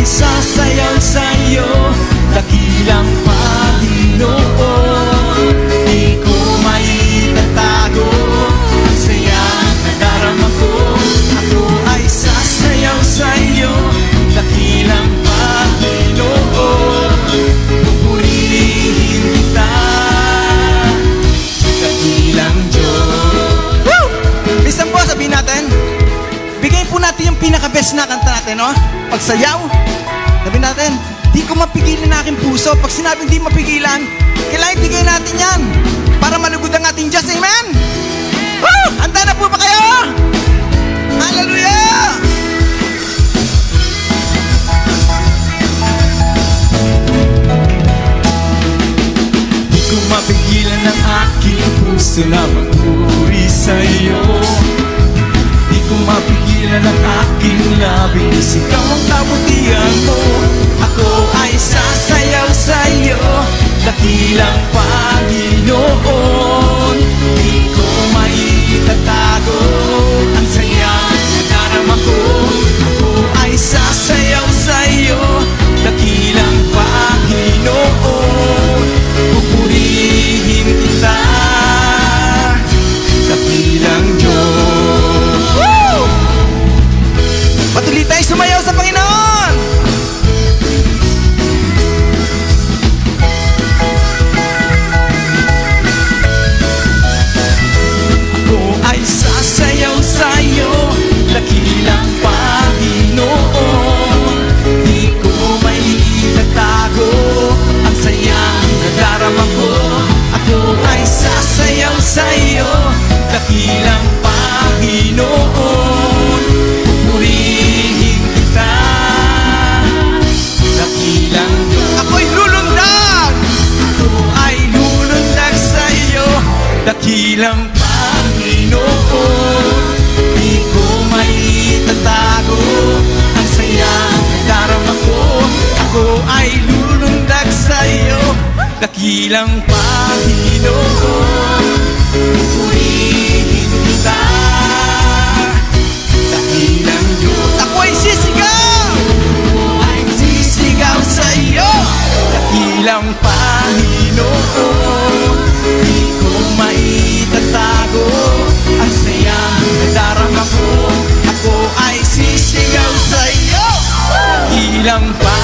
sasayaw sa'yo, dakilang Panginoon. Di ko maitatago ang sayang nadarama ko. Ako ay sasayaw sa'yo, dakilang Panginoon. Pupurihin kita, dakilang Diyos. Woo! Listen po, sabihin natin, bigay po natin yung pinaka-best na kanta natin, no? Pagsayaw, sabihin natin, di ko mapigilan ang aking puso. Pag sinabing di mapigilan, kailangan ibigay natin yan para malugod ang ating Diyos. Amen? Woo! Handa na po ba kayo? Hallelujah! Di ko mapigilan ang aking puso na magpuri sa'yo. Di ko mapigilan ang aking labing sigaw ang kabutihan mo. Ako ay sasayaw sa'yo, dakilang Panginoon. Di ko maitatago ang sayang nadarama ko. Ako ay sasayaw sa'yo, dakilang Panginoon. Pupurihin kita, dakilang Diyos. Woo! Patuloy tayo sumayaw sa Panginoon. Ako ay sasayaw sa'yo, dakilang Panginoon. Di ko maitatago ang sayang nadarama ko. Ako ay sasayaw sa'yo, dakilang Panginoon. Pupurihin kita, dakilang Diyos. Ako'y lulundag. Ako ay lulundag sa'yo, dakilang Panginoon. Di ko maitatago ang sayang nadarama ko. Ako ay lulundag sa'yo, dakilang Panginoon. Pupurihin kita, dakilang Diyos. Ako'y sisigaw. Ako ay sisigaw sa'yo, dakilang Panginoon. Di ko maitatago ang sayang nadarama ko. Ako ay sisigaw sa'yo, dakilang Panginoon.